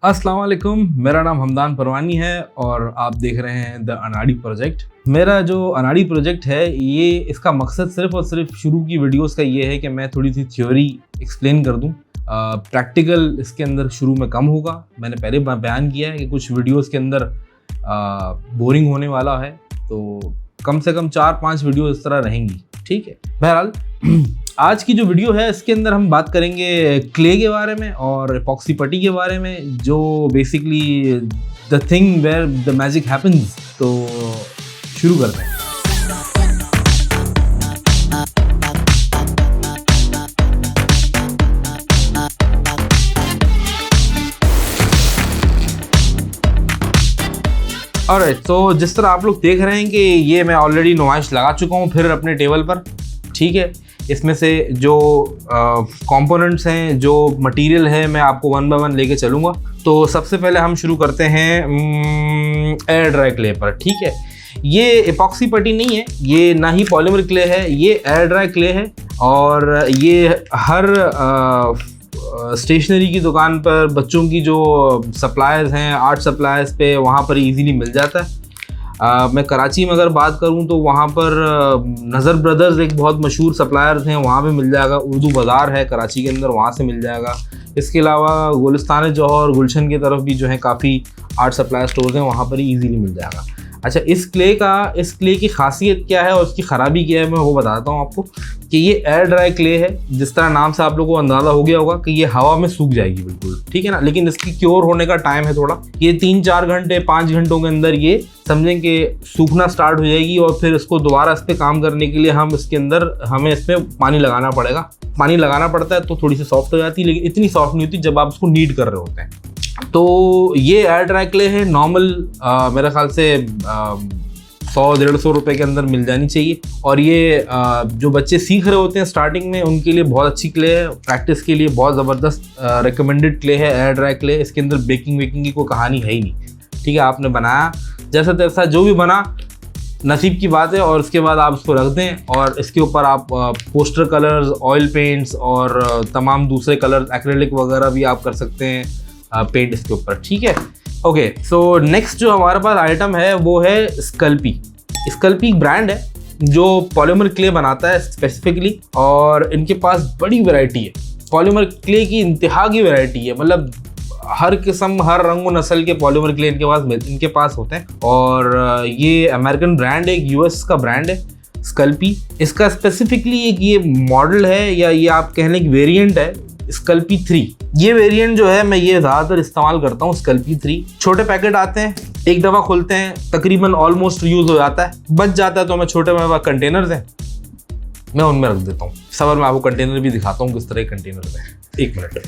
अस्सलाम वालेकुम, मेरा नाम हमदान परवानी है और आप देख रहे हैं द अनाड़ी प्रोजेक्ट। मेरा जो अनाड़ी प्रोजेक्ट है ये इसका मकसद सिर्फ और सिर्फ शुरू की वीडियोस का ये है कि मैं थोड़ी सी थ्योरी एक्सप्लेन कर दूं। प्रैक्टिकल इसके अंदर शुरू में कम होगा। मैंने पहले बयान किया है कि कुछ वीडियोस के अंदर बोरिंग होने वाला है, तो कम से कम 4-5 वीडियो इस तरह रहेंगी। ठीक है, बहरहाल आज की जो वीडियो है इसके अंदर हम बात करेंगे क्ले के बारे में और एपॉक्सी पट्टी के बारे में, जो basically the thing where the magic happens. तो शुरू करते हैं। ऑलराइट, तो जिस तरह आप लोग देख रहे हैं कि ये मैं ऑलरेडी नुमाइश लगा चुका हूँ फिर अपने टेबल पर। ठीक है, इसमें से जो कंपोनेंट्स हैं, जो मटेरियल है, मैं आपको वन बाय वन लेके चलूँगा। तो सबसे पहले हम शुरू करते हैं एयर ड्राई क्ले पर। ठीक है, ये एपॉक्सी पट्टी नहीं है, ये ना ही पॉलीमर क्ले है, ये एयर ड्राई क्ले है और ये हर स्टेशनरी की दुकान पर, बच्चों की जो सप्लायर्स हैं, आर्ट सप्लायर्स पे, वहाँ पर इजीली मिल जाता है। मैं कराची में अगर बात करूं तो वहाँ पर नज़र ब्रदर्स एक बहुत मशहूर सप्लायर्स हैं, वहाँ पे मिल जाएगा। उर्दू बाज़ार है कराची के अंदर, वहाँ से मिल जाएगा। इसके अलावा गुलिस्तान जौहर, गुलशन की तरफ भी जो है काफ़ी आर्ट सप्लाई स्टोर्स हैं, वहाँ पर ही ईजीली मिल जाएगा। अच्छा, इस क्ले की खासियत क्या है और उसकी ख़राबी क्या है, मैं वो बताता हूँ आपको कि ये एयर ड्राई क्ले है। जिस तरह नाम से आप लोगों को अंदाज़ा हो गया होगा कि ये हवा में सूख जाएगी बिल्कुल, ठीक है ना। लेकिन इसकी क्योर होने का टाइम है थोड़ा, ये 3-4 घंटे 5 घंटों के अंदर ये समझें कि सूखना स्टार्ट हो जाएगी और फिर इसको दोबारा इस पर काम करने के लिए हमें इसमें पानी लगाना पड़ेगा। पानी लगाना पड़ता है तो थोड़ी सी सॉफ्ट हो जाती है, लेकिन इतनी सॉफ्ट नहीं होती जब आप इसको नीड कर रहे होते हैं। तो ये एयर ड्राई क्ले है नॉर्मल, मेरे ख्याल से 100-150 रुपये के अंदर मिल जानी चाहिए। और ये जो बच्चे सीख रहे होते हैं स्टार्टिंग में, उनके लिए बहुत अच्छी क्ले है। प्रैक्टिस के लिए बहुत ज़बरदस्त रिकमेंडेड क्ले है एयर ड्राई क्ले। इसके अंदर बेकिंग वेकिंग की कोई कहानी है ही नहीं। ठीक है, आपने बनाया जैसा तैसा जो भी बना, नसीब की बात है। और उसके बाद आप इसको रख दें और इसके ऊपर आप पोस्टर कलर्स, ऑयल पेंट्स और तमाम दूसरे कलर्स, एक्रेलिक वगैरह भी आप कर सकते हैं पेंट इसके ऊपर। ठीक है, ओके। सो नेक्स्ट जो हमारे पास आइटम है वो है स्कल्पी। स्कल्पी ब्रांड है जो पॉलीमर क्ले बनाता है स्पेसिफिकली, और इनके पास बड़ी वैरायटी है। पॉलीमर क्ले की इंतहा की वैरायटी है, मतलब हर किस्म, हर रंग व नस्ल के पॉलीमर क्ले इनके पास होते हैं। और ये अमेरिकन ब्रांड है, एक यूएस का ब्रांड है स्कल्पी। इसका स्पेसिफिकली एक ये मॉडल है, या ये आप कह लें कि वेरिएंट है, स्कल्पी 3। ये वेरिएंट जो है मैं ये ज़्यादातर इस्तेमाल करता हूँ, स्कल्पी 3। छोटे पैकेट आते हैं, एक दफ़ा खोलते हैं, तकरीबन ऑलमोस्ट यूज़ हो जाता है। बच जाता है तो मैं छोटे मेरे पास कंटेनर्स हैं, मैं उनमें रख देता हूँ। सबर मैं आपको कंटेनर भी दिखाता हूँ किस तरह के कंटेनर्स हैं। 1 मिनट।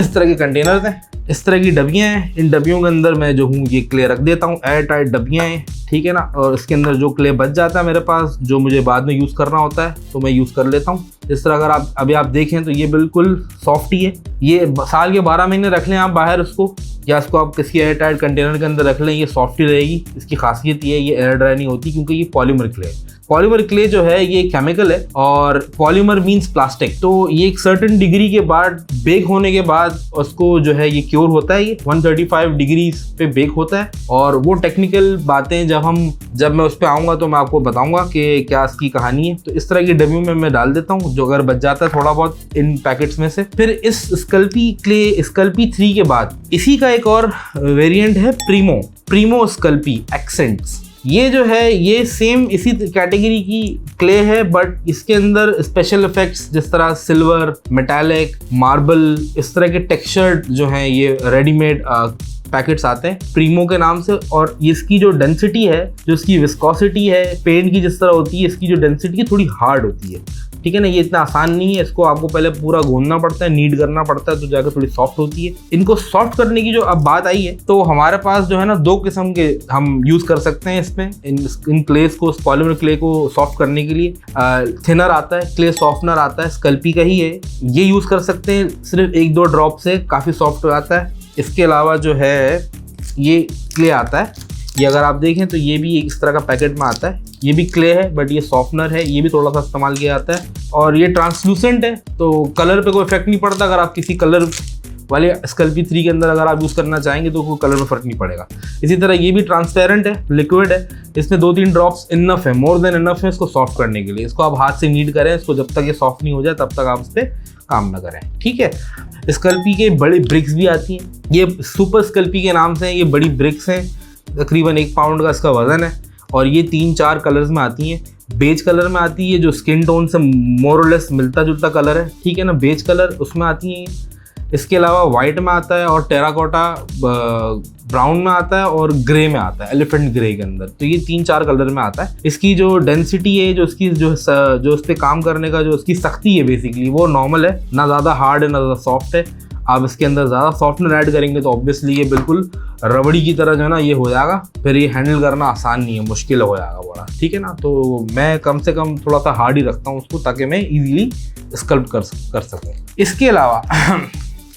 इस तरह के कंटेनर्स हैं, इस तरह की डबियाँ हैं। इन डबियों के अंदर मैं जो हूँ ये क्ले रख देता हूँ। एयर टाइट डबियाँ हैं, ठीक है ना। और इसके अंदर जो क्ले बच जाता है मेरे पास, जो मुझे बाद में यूज़ करना होता है, तो मैं यूज़ कर लेता हूँ। इस तरह अगर आप देखें तो ये बिल्कुल सॉफ्ट ही है। ये साल के 12 महीने रख लें आप बाहर इसको, या इसको आप किसी एयर टाइट कंटेनर के अंदर रख लें, ये सॉफ्ट ही रहेगी। इसकी खासियत ये है, ये एयर ड्राई नहीं होती क्योंकि ये पॉलीमर क्ले है। पॉलीमर क्ले जो है ये केमिकल है, और पॉलीमर मींस प्लास्टिक। तो ये एक सर्टेन डिग्री के बाद, बेक होने के बाद उसको जो है ये क्योर होता है। ये 135 डिग्री पे बेक होता है। और वो टेक्निकल बातें जब मैं उस पर आऊँगा तो मैं आपको बताऊँगा कि क्या इसकी कहानी है। तो इस तरह की डब्बियों में मैं डाल देता हूँ, जो अगर बच जाता है थोड़ा बहुत इन पैकेट्स में से। फिर इस स्कल्पी 3 के बाद इसी का एक और वेरिएंट है प्रीमो स्कल्पी एक्सेंट्स। ये जो है ये सेम इसी कैटेगरी की क्ले है, बट इसके अंदर स्पेशल इफेक्ट्स जिस तरह सिल्वर, मेटालिक, मार्बल, इस तरह के टेक्सचर्ड जो हैं ये रेडीमेड पैकेट्स आते हैं प्रीमो के नाम से। और इसकी जो डेंसिटी है, जो इसकी विस्कोसिटी है, पेंट की जिस तरह होती है, इसकी जो डेंसिटी है थोड़ी हार्ड होती है। ठीक है ना, ये इतना आसान नहीं है। इसको आपको पहले पूरा गूंदना पड़ता है, नीड करना पड़ता है, तो जाकर थोड़ी सॉफ्ट होती है। इनको सॉफ्ट करने की जो अब बात आई है, तो हमारे पास जो है ना 2 किस्म के हम यूज़ कर सकते हैं इसमें, इन क्लेस को, पॉलीमर क्ले को सॉफ्ट करने के लिए। थिनर आता है, क्ले सॉफ्टनर आता है, स्कल्पी का ही है, ये यूज़ कर सकते हैं। सिर्फ 1-2 ड्रॉप से काफ़ी सॉफ्ट हो जाता है। इसके अलावा जो है ये क्ले आता है, ये अगर आप देखें तो ये भी इस तरह का पैकेट में आता है। ये भी क्ले है बट ये सॉफ्टनर है, ये भी थोड़ा सा इस्तेमाल किया जाता है। और ये ट्रांसलूसेंट है तो कलर पे कोई इफेक्ट नहीं पड़ता। अगर आप किसी कलर वाले स्कल्पी 3 के अंदर अगर आप यूज़ करना चाहेंगे तो कोई कलर में फ़र्क नहीं पड़ेगा। इसी तरह ये भी ट्रांसपेरेंट है, लिक्विड है, इसमें 2-3 ड्रॉप्स इनफ है, मोर देन इनफ है इसको सॉफ्ट करने के लिए। इसको आप हाथ से नीड करें, इसको जब तक ये सॉफ्ट नहीं हो जाए तब तक आप इस पर काम ना करें, ठीक है। स्कल्पी के बड़ी ब्रिक्स भी आती हैं, ये सुपर स्कल्पी के नाम से हैं, ये बड़ी ब्रिक्स हैं, तकरीबन 1 पाउंड का इसका वज़न है और ये 3-4 कलर्स में आती हैं। बेज कलर में आती है जो स्किन टोन से मोर और लेस मिलता जुलता कलर है, ठीक है ना, बेज कलर उसमें आती हैं। इसके अलावा वाइट में आता है और टेराकोटा ब्राउन में आता है और ग्रे में आता है, एलिफेंट ग्रे के अंदर। तो ये 3-4 कलर में आता है। इसकी जो डेंसिटी है, जो इसकी जो इस पर काम करने का जो इसकी सख्ती है बेसिकली वो नॉर्मल है, ना ज़्यादा हार्ड है ना ज़्यादा सॉफ्ट है। आप इसके अंदर ज़्यादा सॉफ्टनर ऐड करेंगे तो ऑब्वियसली ये बिल्कुल रबड़ी की तरह जो है ना ये हो जाएगा, फिर ये हैंडल करना आसान नहीं है, मुश्किल हो जाएगा बड़ा, ठीक है ना। तो मैं कम से कम थोड़ा सा हार्ड ही रखता हूँ उसको ताकि मैं इजीली स्कल्प्ट कर सकूँ। इसके अलावा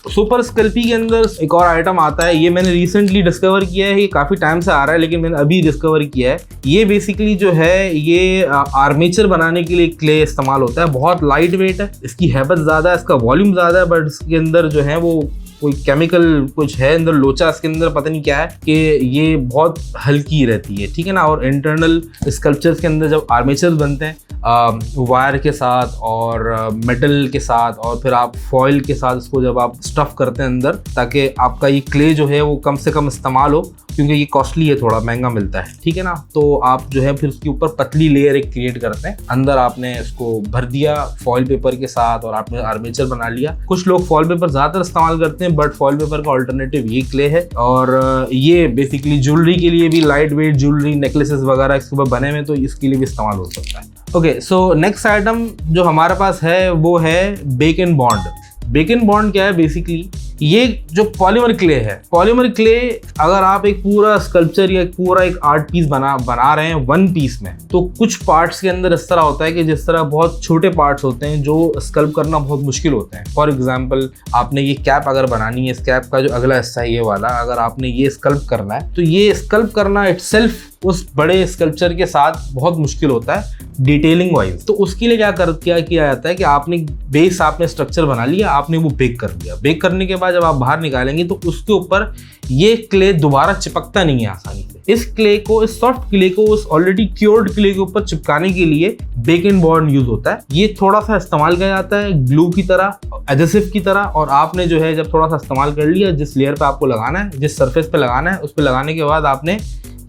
सुपर स्कल्पी के अंदर एक और आइटम आता है, ये मैंने रिसेंटली डिस्कवर किया है, ये काफ़ी टाइम से आ रहा है लेकिन मैंने अभी डिस्कवर किया है। ये बेसिकली जो है ये आर्मेचर बनाने के लिए क्ले इस्तेमाल होता है, बहुत लाइट वेट है, इसकी हैबत ज़्यादा है, इसका वॉल्यूम ज़्यादा है, बट इसके अंदर जो है वो कोई केमिकल कुछ है अंदर, लोचा इसके अंदर पता नहीं क्या है कि ये बहुत हल्की रहती है, ठीक है ना। और इंटरनल स्कल्पचर्स के अंदर जब आर्मेचर बनते हैं वायर के साथ और मेटल के साथ और फिर आप फॉइल के साथ इसको जब आप स्टफ़ करते हैं अंदर, ताकि आपका ये क्ले जो है वो कम से कम इस्तेमाल हो, क्योंकि ये कॉस्टली है, थोड़ा महंगा मिलता है, ठीक है ना। तो आप जो है फिर उसके ऊपर पतली लेयर एक क्रिएट करते हैं, अंदर आपने इसको भर दिया फॉइल पेपर के साथ और आपने आर्मेचर बना लिया। कुछ लोग फॉइल पेपर ज़्यादातर इस्तेमाल करते हैं, बट फॉइल पेपर का ऑल्टरनेटिव ये क्ले है। और ये बेसिकली ज्वेलरी के लिए भी, लाइट वेट ज्वेलरी नेकलेसेस वगैरह इसके ऊपर बने हुए, तो इसके लिए भी इस्तेमाल हो सकता है। ओके, सो नेक्स्ट आइटम जो हमारे पास है वो है bake and bond. Bake and bond क्या है बेसिकली, ये जो पॉलीमर क्ले है, पॉलीमर क्ले अगर आप एक पूरा स्कल्पचर या पूरा एक आर्ट पीस बना रहे हैं वन पीस में, तो कुछ पार्ट्स के अंदर इस तरह होता है कि जिस तरह बहुत छोटे पार्ट्स होते हैं जो स्कल्प करना बहुत मुश्किल होते हैं। फॉर एग्जांपल आपने ये कैप अगर बनानी है, इस कैप का जो अगला हिस्सा है ये वाला, अगर आपने ये स्कल्प करना है तो ये स्कल्प करना इटसेल्फ उस बड़े स्कल्पचर के साथ बहुत मुश्किल होता है डिटेलिंग वाइज। तो उसके लिए क्या किया जाता है कि आपने बेस, आपने स्ट्रक्चर बना लिया, आपने वो बेक कर दिया। बेक करने के बाद जब आप बाहर निकालेंगे तो उसके ऊपर ये क्ले दोबारा चिपकता नहीं है आसानी से। इस क्ले को, इस सॉफ्ट क्ले को उस ऑलरेडी क्योर्ड क्ले के ऊपर चिपकाने के लिए बेक एंड बॉन्ड यूज होता है। ये थोड़ा सा इस्तेमाल किया जाता है ग्लू की तरह, एडहेसिव की तरह। और आपने जो है जब थोड़ा सा इस्तेमाल कर लिया, जिस लेयर पे आपको लगाना है, जिस सरफेस पे लगाना है, उस पे लगाने के बाद आपने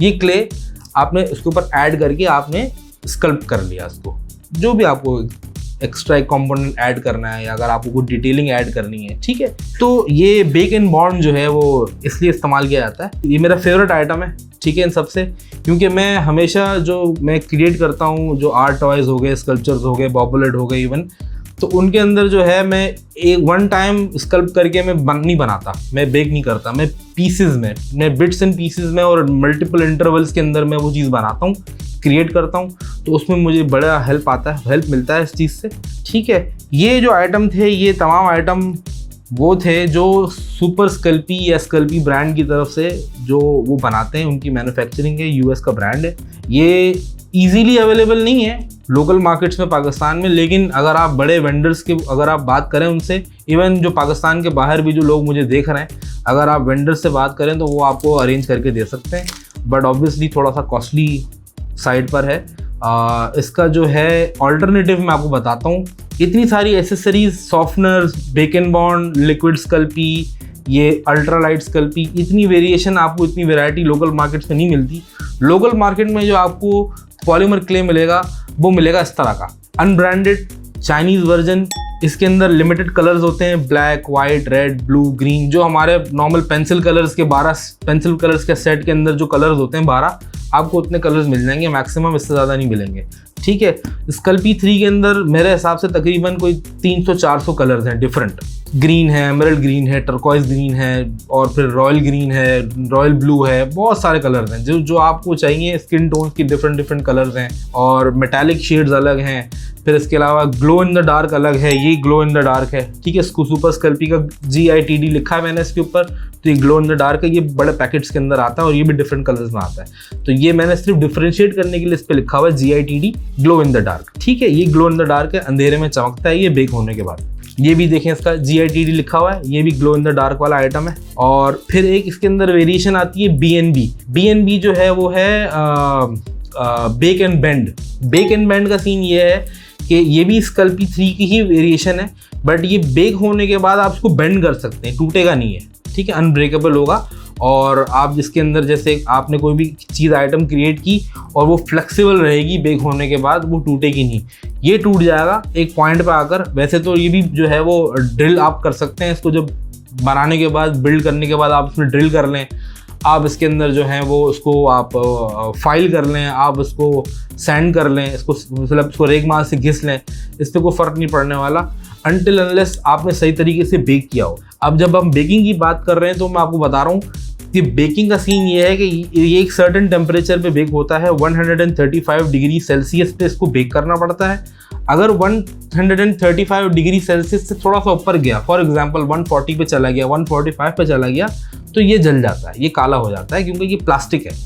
ये क्ले आपने उसके ऊपर ऐड करके आपने स्कल्प कर लिया इसको। जो भी आपको एक्स्ट्रा एक कंपोनेंट ऐड करना है या अगर आपको कुछ डिटेलिंग ऐड करनी है, ठीक है, तो ये बेक एंड बॉन्ड जो है वो इसलिए इस्तेमाल किया जाता है। ये मेरा फेवरेट आइटम है, ठीक है, इन सबसे, क्योंकि मैं हमेशा जो मैं क्रिएट करता हूँ, जो आर्ट टॉयज हो गए, स्कल्पचर्स हो गए, बॉबलेट हो गए इवन, तो उनके अंदर जो है मैं एक वन टाइम स्कल्प करके मैं नहीं बनाता, मैं बेक नहीं करता, मैं पीसेस में, मैं बिट्स एंड पीसेस में और मल्टीपल इंटरवल्स के अंदर मैं वो चीज़ बनाता हूँ, क्रिएट करता हूँ। तो उसमें मुझे बड़ा हेल्प मिलता है इस चीज़ से, ठीक है। ये जो आइटम थे, ये तमाम आइटम वो थे जो सुपर स्कल्पी या स्कल्पी ब्रांड की तरफ से जो वो बनाते हैं, उनकी मैन्युफैक्चरिंग है, यूएस का ब्रांड है। ये ईजीली अवेलेबल नहीं है लोकल मार्केट्स में पाकिस्तान में, लेकिन अगर आप बड़े वेंडर्स की अगर आप बात करें उनसे, इवन जो पाकिस्तान के बाहर भी जो लोग मुझे देख रहे हैं, अगर आप वेंडर्स से बात करें तो वो आपको अरेंज करके दे सकते हैं, बट ऑब्वियसली थोड़ा सा कॉस्टली साइड पर है। इसका जो है ऑल्टरनेटिव मैं आपको बताता हूँ। इतनी सारी accessories, softeners, bake and bond, liquid Sculpey, ये अल्ट्रा लाइट स्कल्पी, इतनी वेरिएशन आपको, इतनी वैरायटी लोकल मार्केट्स में नहीं मिलती। लोकल मार्केट में जो आपको पॉलीमर क्ले मिलेगा वो मिलेगा इस तरह का अनब्रांडेड चाइनीज़ वर्जन। इसके अंदर लिमिटेड कलर्स होते हैं, black, white, red, blue, green, जो हमारे नॉर्मल पेंसिल कलर्स के 12 पेंसिल कलर्स के सेट के अंदर जो कलर्स होते हैं 12, आपको उतने कलर्स मिल जाएंगे, मैक्सिमम इससे ज़्यादा नहीं मिलेंगे, ठीक है। स्कल्पी 3 के अंदर मेरे हिसाब से तकरीबन कोई 300-400 कलर्स हैं डिफरेंट। ग्रीन है, एमरल्ड ग्रीन है, टर्कोइज ग्रीन है, और फिर रॉयल ग्रीन है, रॉयल ब्लू है, बहुत सारे कलर्स हैं जो आपको चाहिए। स्किन टोन की डिफरेंट कलर्स हैं और मेटालिक शेड्स अलग हैं। फिर इसके अलावा ग्लो इन द डार्क अलग है, ये ग्लो इन द डार्क है, ठीक है। सुपर स्कल्पी का GITD लिखा है मैंने इसके ऊपर, तो ये ग्लो इन द डार्क है, ये बड़े पैकेट्स के अंदर आता है और ये भी डिफरेंट कलर्स में आता है। तो ये मैंने सिर्फ डिफरेंशिएट करने के लिए इस पर लिखा हुआ है GITD glow in the dark, ठीक है। ये ग्लो इन द डार्क है, अंधेरे में चमकता है ये बेक होने के बाद। ये भी देखें, इसका GITD लिखा हुआ है, ये भी ग्लो इन द डार्क वाला आइटम है। और फिर एक इसके अंदर वेरिएशन आती है BNB। BNB जो है वो है bake and bend. Bake and bend का सीन ये है कि ये भी स्कल्पी 3 की ही वेरिएशन है, बट ये बेक होने के बाद आप इसको बेंड कर सकते हैं, टूटेगा नहीं है, ठीक है, अनब्रेकेबल होगा। और आप जिसके अंदर जैसे आपने कोई भी चीज़ आइटम क्रिएट की और वो फ्लेक्सिबल रहेगी बेक होने के बाद, वो टूटेगी नहीं। ये टूट जाएगा एक पॉइंट पे आकर। वैसे तो ये भी जो है वो ड्रिल आप कर सकते हैं, इसको जब बनाने के बाद, बिल्ड करने के बाद आप इसमें ड्रिल कर लें, आप इसके अंदर जो है वो उसको आप फाइल कर लें, आप उसको सैंड कर लें, इसको मतलब इसको रेगमाल से घिस लें, इस पर कोई फ़र्क नहीं पड़ने वाला अनटिल अनलेस आपने सही तरीके से बेक किया हो। अब जब हम बेकिंग की बात कर रहे हैं तो मैं आपको बता रहा हूँ कि बेकिंग का सीन ये है कि ये एक सर्टेन टेम्परेचर पे बेक होता है। 135 डिग्री सेल्सियस पे इसको बेक करना पड़ता है। अगर 135 डिग्री सेल्सियस से थोड़ा सा ऊपर गया, फॉर एग्जांपल 140 पे चला गया, 145 पे चला गया, तो ये जल जाता है, ये काला हो जाता है, क्योंकि ये प्लास्टिक है।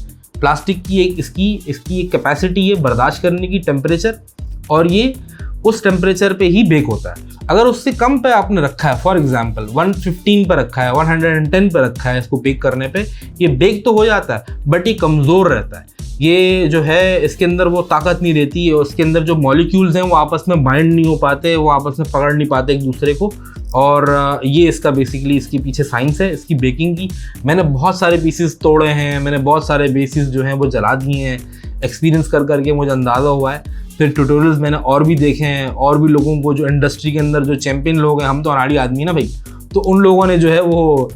प्लास्टिक की एक इसकी एक कैपेसिटी है बर्दाश्त करने की टेम्परेचर, और ये उस टेम्परेचर पे ही बेक होता है। अगर उससे कम पे आपने रखा है, फॉर एग्जांपल 115 पे रखा है, 110 पे रखा है, इसको बेक करने पे, ये बेक तो हो जाता है बट ये कमज़ोर रहता है। ये जो है इसके अंदर वो ताकत नहीं रहती है, उसके अंदर जो मॉलिक्यूल्स हैं वो आपस में बाइंड नहीं हो पाते, वो आपस में पकड़ नहीं पाते एक दूसरे को। और ये इसका बेसिकली इसके पीछे साइंस है इसकी बेकिंग की। मैंने बहुत सारे पीसेस तोड़े हैं, मैंने बहुत सारे बेसिस जो हैं वो जला दिए हैं, एक्सपीरियंस कर करके मुझे अंदाज़ा हुआ है। फिर ट्यूटोरियल्स मैंने और भी देखे हैं, और भी लोगों को जो इंडस्ट्री के अंदर जो चैंपियन लोग हैं, हम तो अनाड़ी आदमी ना भाई, तो उन लोगों ने जो है वो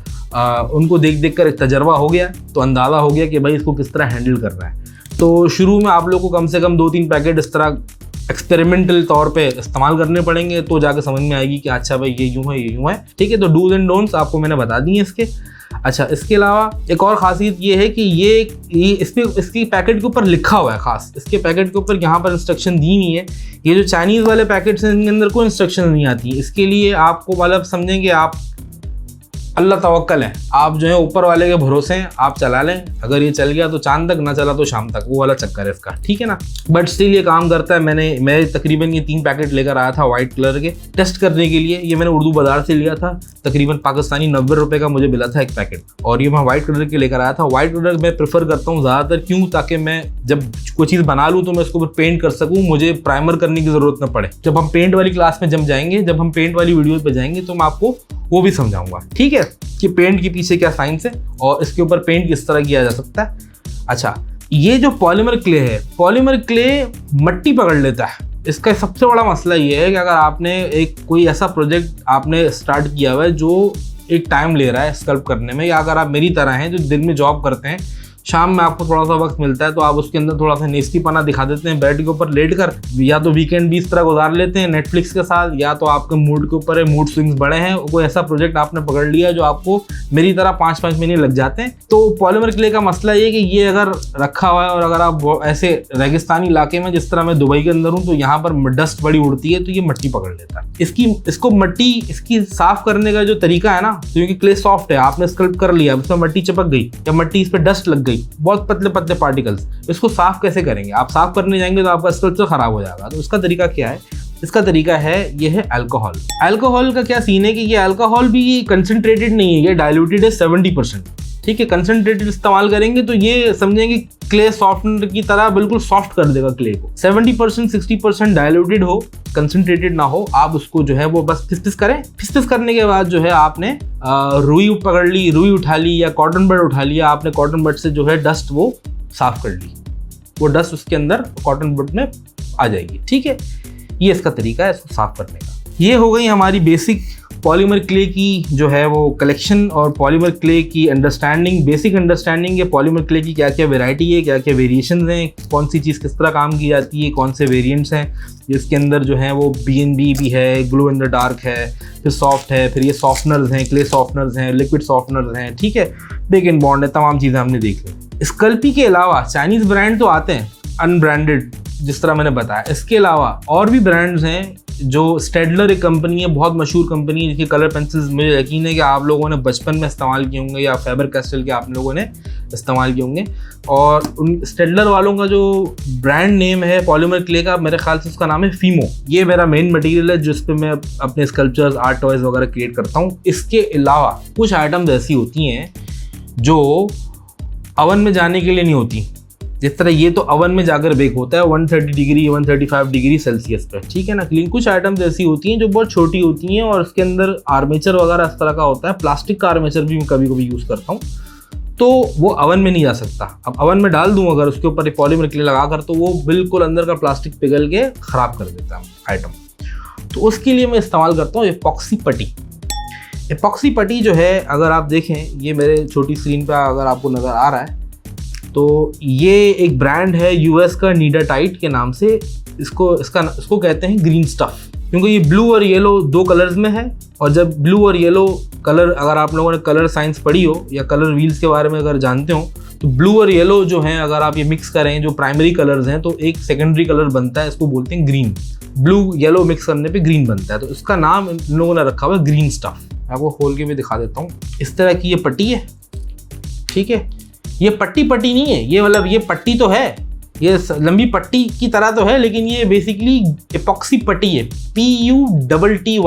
उनको देख देख कर एक तजर्बा हो गया, तो अंदाज़ा हो गया कि भाई इसको किस तरह हैंडल करना है। तो शुरू में आप लोग को कम से कम 2-3 पैकेट इस तरह एक्सपेरिमेंटल तौर पे इस्तेमाल करने पड़ेंगे, तो जाकर समझ में आएगी कि अच्छा भाई ये यूँ है, ये यूँ है, ठीक है। तो डूज एंड डोंट्स आपको मैंने बता दिए इसके। अच्छा, इसके अलावा एक और ख़ासियत ये है कि ये इसकी पैकेट के ऊपर लिखा हुआ है, ख़ास इसके पैकेट के ऊपर यहाँ पर इंस्ट्रक्शन दी हुई है। ये जो चाइनीज़ वाले पैकेट्स हैं इनके अंदर कोई इंस्ट्रक्शन नहीं आती। इसके लिए आपको मतलब समझेंगे आप अल्लाह तवक्कल है, आप जो है ऊपर वाले के भरोसे हैं, आप चला लें। अगर ये चल गया तो चांद तक, ना चला तो शाम तक, वो वाला चक्कर है इसका, ठीक है ना। बट स्टिल ये काम करता है। मैं तकरीबन ये 3 पैकेट लेकर आया था वाइट कलर के टेस्ट करने के लिए। ये मैंने उर्दू बाजार से लिया था, तकरीबन पाकिस्तानी 90 रुपये का मुझे मिला था एक पैकेट, और ये मैं वाइट कलर के लेकर आया था। वाइट कलर मैं प्रेफर करता हूँ ज़्यादातर, क्यों, ताकि मैं जब कोई चीज़ बना लूँ तो मैं उसको पेंट कर सकूँ, मुझे प्राइमर करने की ज़रूरत न पड़े। जब हम पेंट वाली क्लास में जब हम पेंट वाली वीडियो पर जाएंगे तो मैं आपको वो भी समझाऊंगा, ठीक है, कि पेंट के पीछे क्या साइंस है और इसके ऊपर पेंट किस तरह किया जा सकता है। अच्छा, ये जो पॉलीमर क्ले है, पॉलीमर क्ले मट्टी पकड़ लेता है। इसका सबसे बड़ा मसला ये है कि अगर आपने कोई ऐसा प्रोजेक्ट आपने स्टार्ट किया हुआ है जो एक टाइम ले रहा है स्कल्प करने में, या अगर आप मेरी तरह हैं जो दिन में जॉब करते हैं, शाम में आपको थोड़ा सा वक्त मिलता है, तो आप उसके अंदर थोड़ा सा नेस्तीपना दिखा देते हैं बेड के ऊपर लेट कर, या तो वीकेंड भी इस तरह गुजार लेते हैं नेटफ्लिक्स के साथ, या तो आपके मूड के ऊपर है, मूड स्विंग्स बड़े हैं, कोई ऐसा प्रोजेक्ट आपने पकड़ लिया जो आपको मेरी तरह 5-5 महीने लग जाते हैं। तो पॉलीमर क्ले का मसला ये कि ये अगर रखा हुआ है और अगर आप ऐसे रेगिस्तानी इलाके में, जिस तरह मैं दुबई के अंदर हूँ, तो यहाँ पर डस्ट बड़ी उड़ती है, तो ये मिट्टी पकड़ लेता है। इसकी साफ करने का जो तरीका है ना, क्योंकि क्ले सॉफ्ट है, आपने स्कल्प कर लिया, उसमें मिट्टी चिपक गई या मिट्टी इस पर डस्ट लग गई, बहुत पतले पतले पार्टिकल्स, इसको साफ कैसे करेंगे? आप साफ करने जाएंगे तो आपका स्कल्पचर खराब हो जाएगा। तो इसका तरीका क्या है? इसका तरीका है, ये है अल्कोहल। अल्कोहल का क्या सीन है कि ये अल्कोहल भी कंसंट्रेटेड नहीं है, ये डाइल्यूटेड है 70%, ठीक है। कंसंट्रेटेड इस्तेमाल करेंगे तो ये समझेंगे क्ले सॉफ्टनर की तरह बिल्कुल सॉफ्ट कर देगा क्ले को। 70% 60% डाइल्यूटेड हो, कंसंट्रेटेड ना हो, आप उसको जो है वो बस फिस करें। फिस करने के बाद जो है आपने रुई पकड़ ली, रुई उठा ली, या कॉटन बड उठा लिया, आपने कॉटन बड से जो है डस्ट वो साफ कर ली, वो डस्ट उसके अंदर कॉटन बड में आ जाएगी, ठीक है। ये इसका तरीका है इसको साफ करने का। ये हो गई हमारी बेसिक पॉलीमर क्ले की जो है वो कलेक्शन, और पॉलीमर क्ले की अंडरस्टैंडिंग, बेसिक अंडरस्टैंडिंग है पॉलीमर क्ले की, क्या क्या वैरायटी है, क्या क्या वेरिएशंस हैं, कौन सी चीज़ किस तरह काम की जाती है, कौन से वेरिएंट्स हैं। जिसके अंदर जो है वो BNB भी है, ग्लो इन द डार्क है, फिर सॉफ्ट है, फिर ये सॉफ्टनर्स हैं, क्ले सॉफ्टनर्स हैं, लिक्विड सॉफ्टनर्स हैं, ठीक है, बेक एंड बॉन्ड है, तमाम चीज़ें हमने देख ली। स्कल्पी के अलावा चाइनीज़ ब्रांड तो आते हैं अनब्रांडेड, जिस तरह मैंने बताया। इसके अलावा और भी ब्रांड्स हैं, जो स्टेडलर एक कंपनी है, बहुत मशहूर कंपनी है, जिसकी कलर पेंसिल्स मुझे यकीन है कि आप लोगों ने बचपन में इस्तेमाल किए होंगे, या फैबर कैस्टल के आप लोगों ने इस्तेमाल किए होंगे। और उन स्टेडलर वालों का जो ब्रांड नेम है पॉलीमर क्ले का, मेरे ख्याल से उसका नाम है फीमो। ये मेरा मेन मटेरियल है जिस पे मैं अपने स्कल्पचर्स, आर्ट टॉयज वगैरह क्रिएट करता हूँ। इसके अलावा कुछ आइटम्स ऐसी होती हैं जो अवन में जाने के लिए नहीं होती। जिस तरह ये तो अवन में जाकर बेक होता है 130 डिग्री 135 डिग्री सेल्सियस पर, ठीक है ना। लेकिन कुछ आइटम्स ऐसी होती हैं जो बहुत छोटी होती हैं और उसके अंदर आर्मेचर वगैरह इस तरह का होता है। प्लास्टिक का आर्मेचर भी मैं कभी कभी यूज़ करता हूँ, तो वो अवन में नहीं जा सकता। अब अवन में डाल दूँ अगर उसके ऊपर पॉलीमर क्ले लगा कर, तो वो बिल्कुल अंदर का प्लास्टिक पिघल के ख़राब कर देता है आइटम। तो उसके लिए मैं इस्तेमाल करता हूँ एपॉक्सी पट्टी। एपॉक्सी पट्टी जो है, अगर आप देखें, ये मेरे छोटी स्क्रीन पर अगर आपको नज़र आ रहा है, तो ये एक ब्रांड है यूएस का, नीडाटाइट के नाम से। इसको कहते हैं ग्रीन स्टफ, क्योंकि ये ब्लू और येलो दो कलर्स में है। और जब ब्लू और येलो कलर, अगर आप लोगों ने कलर साइंस पढ़ी हो या कलर व्हील्स के बारे में अगर जानते हो, तो ब्लू और येलो जो हैं अगर आप ये मिक्स करें, जो प्राइमरी कलर्स हैं, तो एक सेकेंडरी कलर बनता है, इसको बोलते हैं ग्रीन। ब्लू येलो मिक्स करने पे ग्रीन बनता है, तो इसका नाम इन लोगों ने रखा हुआ है ग्रीन स्टफ। आपको खोल के भी दिखा देता हूँ। इस तरह की ये पट्टी है, ठीक है। ये पट्टी नहीं है, ये मतलब ये पट्टी तो है, ये लंबी पट्टी की तरह तो है, लेकिन ये बेसिकली एपॉक्सी पट्टी है। PUTTY,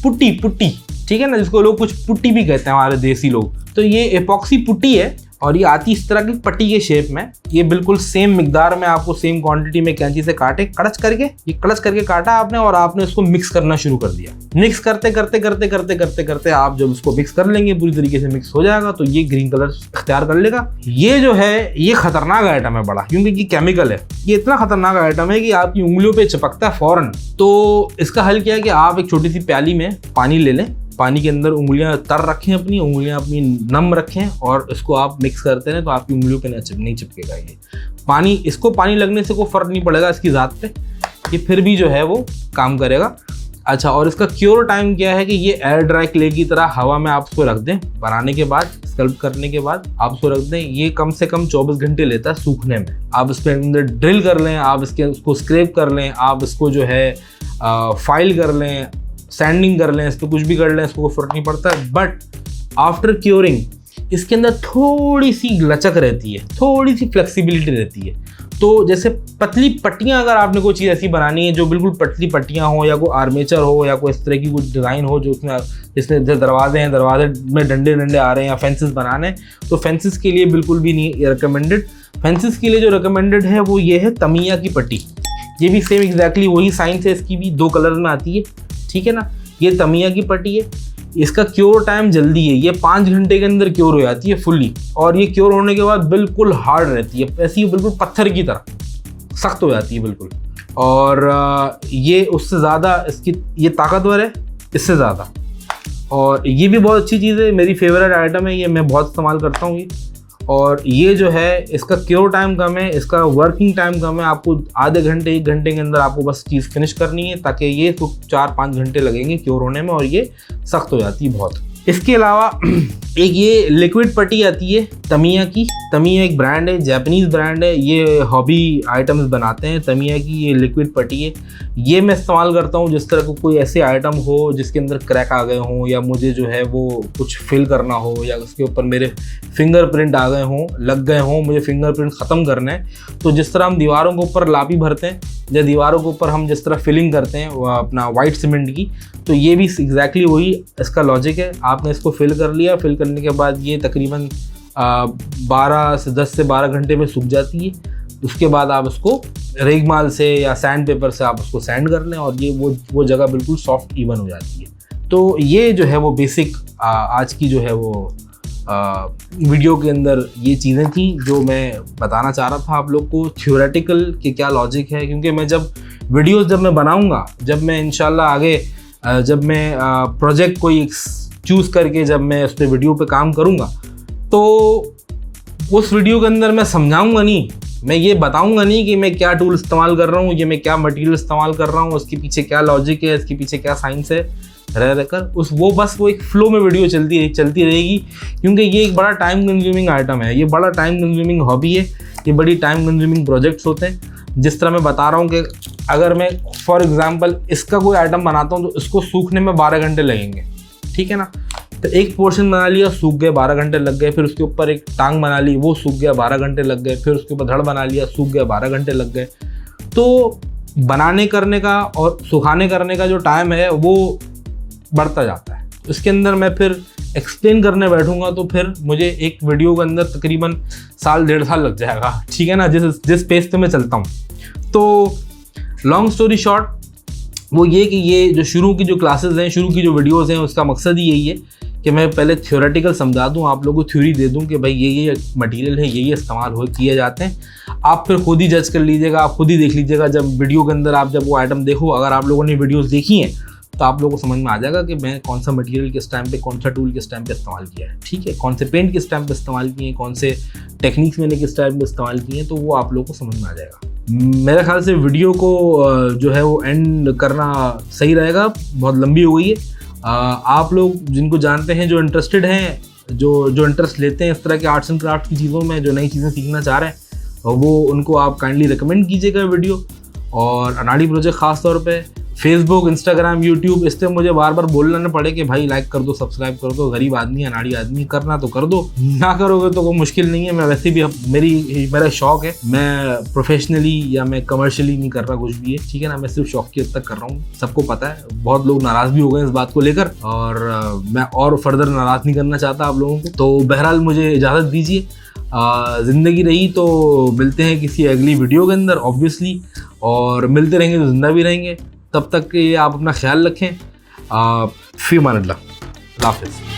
पुट्टी, ठीक है ना, जिसको लोग कुछ पुट्टी भी कहते हैं हमारे देसी लोग। तो ये एपॉक्सी पुट्टी है और ये आती इस तरह की पट्टी के शेप में। ये बिल्कुल सेम मिकदार में आपको सेम क्वांटिटी में कैंची से काटे, कड़च करके काटा आपने, और आपने उसको मिक्स करना शुरू कर दिया। मिक्स करते आप जब उसको मिक्स कर लेंगे, पूरी तरीके से मिक्स हो जाएगा, तो ये ग्रीन कलर इख्तियार कर लेगा। ये जो है ये खतरनाक आइटम है बड़ा, क्योंकि ये केमिकल है। ये इतना खतरनाक आइटम है कि आपकी उंगलियों पे चिपकता है फौरन। तो इसका हल क्या है कि आप एक छोटी सी प्याली में पानी ले लें, पानी के अंदर उंगलियां तर रखें, उंगलियां अपनी नम रखें, और इसको आप मिक्स करते हैं तो आपकी उंगलियों पे नहीं चिपकेगा ये पानी। इसको पानी लगने से कोई फर्क नहीं पड़ेगा इसकी ज़ात पे, ये फिर भी जो है वो काम करेगा। अच्छा, और इसका क्योर टाइम क्या है कि ये एयर ड्राई क्ले की तरह हवा में आप उसको रख दें, बनाने के बाद, स्कल्प करने के बाद आप उसको रख दें। ये कम से कम 24 घंटे लेता है सूखने में। आप इसके अंदर ड्रिल कर लें, आप उसको स्क्रैप कर लें, आप इसको जो है फाइल कर लें, सैंडिंग कर लें, इस पर कुछ भी कर लें, इसको फर्क नहीं पड़ता। बट आफ्टर क्योरिंग इसके अंदर थोड़ी सी लचक रहती है, थोड़ी सी फ्लेक्सिबिलिटी रहती है। तो जैसे पतली पट्टियाँ, अगर आपने कोई चीज़ ऐसी बनानी है जो बिल्कुल पतली पट्टियाँ हो, या कोई आर्मेचर हो, या कोई इस तरह की कुछ डिज़ाइन हो जो उसमें जिसमें दरवाजे हैं, दरवाजे में डंडे आ रहे हैं, या फेंसेस बनाने हैं, तो फेंसेस के लिए बिल्कुल भी नहीं रिकमेंडेड। फेंसेस के लिए जो रिकमेंडेड है वो ये है तमिया की पट्टी। ये भी सेम एग्जैक्टली वही साइंस है, इसकी भी 2 कलर में आती है, ठीक है ना। ये तमिया की पट्टी है, इसका क्योर टाइम जल्दी है, ये 5 घंटे के अंदर क्योर हो जाती है फुल्ली। और ये क्योर होने के बाद बिल्कुल हार्ड रहती है, ऐसी बिल्कुल पत्थर की तरह सख्त हो जाती है बिल्कुल। और ये उससे ज़्यादा इसकी ये ताकतवर है इससे ज़्यादा। और ये भी बहुत अच्छी चीज़ है, मेरी फेवरेट आइटम है ये, मैं बहुत इस्तेमाल करता हूँ ये। और ये जो है इसका क्योर टाइम कम है, इसका वर्किंग टाइम कम है। आपको आधे घंटे 1 घंटे के अंदर आपको बस चीज़ फिनिश करनी है, ताकि ये तो 4-5 घंटे लगेंगे क्योर होने में, और ये सख्त हो जाती है बहुत। इसके अलावा एक ये लिक्विड पट्टी आती है तमिया की। तमिया एक ब्रांड है, जापानीज़ ब्रांड है, ये हॉबी आइटम्स बनाते हैं। तमिया की ये लिक्विड पट्टी है, ये मैं इस्तेमाल करता हूँ जिस तरह को कोई ऐसे आइटम हो जिसके अंदर क्रैक आ गए हों, या मुझे जो है वो कुछ फिल करना हो, या उसके ऊपर मेरे फिंगरप्रिंट आ गए हों, लग गए हों, मुझे फिंगरप्रिंट ख़त्म करना है। तो जिस तरह हम दीवारों के ऊपर लापी भरते हैं, या दीवारों के ऊपर हम जिस तरह फिलिंग करते हैं वो अपना वाइट सीमेंट की, तो ये भी एग्जैक्टली वही इसका लॉजिक है। आपने इसको फिल कर लिया, फिल करने के बाद ये तकरीबन 10 से 12 घंटे में सूख जाती है। उसके बाद आप उसको रेगमाल से या सैंड पेपर से आप उसको सैंड कर लें, और ये वो जगह बिल्कुल सॉफ्ट इवन हो जाती है। तो ये जो है वो बेसिक आज की जो है वो वीडियो के अंदर ये चीज़ें थी जो मैं बताना चाह रहा था आप लोग को। थ्योरेटिकल के क्या लॉजिक है, क्योंकि मैं जब मैं बनाऊंगा, जब मैं इंशाल्लाह आगे जब मैं प्रोजेक्ट कोई चूज़ करके जब मैं उस पर वीडियो पे काम करूंगा, तो उस वीडियो के अंदर मैं समझाऊंगा नहीं, मैं ये बताऊंगा नहीं कि मैं क्या टूल इस्तेमाल कर रहा हूँ, ये मैं क्या मटेरियल इस्तेमाल कर रहा हूँ, उसके पीछे क्या लॉजिक है, इसके पीछे क्या साइंस है, रहकर वो एक फ्लो में वीडियो चलती रहेगी। क्योंकि ये एक बड़ा टाइम कंज्यूमिंग आइटम है, ये बड़ा टाइम कंज्यूमिंग हॉबी है, ये बड़ी टाइम कंज्यूमिंग प्रोजेक्ट्स होते हैं। जिस तरह मैं बता रहा हूँ कि अगर मैं फॉर एग्जांपल इसका कोई आइटम बनाता हूँ तो इसको सूखने में 12 घंटे लगेंगे, ठीक है ना। फिर एक पोर्शन बना लिया, सूख गए, 12 घंटे लग गए। फिर उसके ऊपर एक टांग बना ली, वो सूख गया, 12 घंटे लग गए। फिर उसके ऊपर धड़ बना लिया, सूख गया, 12 घंटे लग गए। तो बनाने करने का और सुखाने करने का जो टाइम है वो बढ़ता जाता है। इसके अंदर मैं फिर एक्सप्लेन करने बैठूंगा तो फिर मुझे एक वीडियो के अंदर तकरीबन साल 1.5 साल लग जाएगा, ठीक है ना, जिस पेस पे मैं चलता हूँ। तो लॉन्ग स्टोरी शॉर्ट वो ये कि ये जो शुरू की जो क्लासेस हैं, शुरू की जो वीडियोस हैं, उसका मकसद ही यही है कि मैं पहले थ्योरेटिकल समझा दूं, आप लोगों को थ्योरी दे दूं कि भाई ये मटेरियल है, ये इस्तेमाल हो किए जाते हैं। आप फिर खुद ही जज कर लीजिएगा, आप खुद ही देख लीजिएगा। जब वीडियो के अंदर आप जब वो आइटम देखो, अगर आप लोगों ने वीडियोस देखी हैं तो आप लोगों को समझ में आ जाएगा कि मैं कौन सा मटेरियल किस टाइम पे, कौन सा टूल किस टाइम पे इस्तेमाल किया है, ठीक है, कौन से पेंट किस टाइम पे इस्तेमाल किए हैं, कौन से टेक्निक्स मैंने किस टाइम पे इस्तेमाल किए हैं, तो वो आप लोगों को समझ में आ जाएगा। मेरे ख्याल से वीडियो को जो है वो एंड करना सही रहेगा, बहुत लंबी हो गई है। आप लोग जिनको जानते हैं, जो इंटरेस्टेड हैं, जो इंटरेस्ट लेते हैं इस तरह के आर्ट्स एंड क्राफ्ट की चीज़ों में, जो नई चीज़ें सीखना चाह रहे हैं, वो उनको आप काइंडली रिकमेंड कीजिएगा वीडियो। और अनाड़ी प्रोजेक्ट ख़ास तौर पे फेसबुक, इंस्टाग्राम, यूट्यूब, इस पर मुझे बार बार बोलना न पड़े कि भाई लाइक कर दो, सब्सक्राइब कर दो। गरीब आदमी, अनाड़ी आदमी, करना तो कर दो, ना करोगे तो कोई मुश्किल नहीं है। मैं वैसे भी मेरा शौक है, मैं प्रोफेशनली या मैं कमर्शियली नहीं कर रहा कुछ भी है, ठीक है ना, मैं सिर्फ शौक की हद तक कर रहा हूँ, सबको पता है। बहुत लोग नाराज़ भी हो गए इस बात को लेकर, और मैं और फर्दर नाराज़ नहीं करना चाहता आप लोगों को। तो बहरहाल मुझे इजाज़त दीजिए। ज़िंदगी रही तो मिलते हैं किसी अगली वीडियो के अंदर ऑब्वियसली, और मिलते रहेंगे तो जिंदा भी रहेंगे। तब तक के आप अपना ख्याल रखें। फ़ी अमान अल्लाह, हाफ़िज़।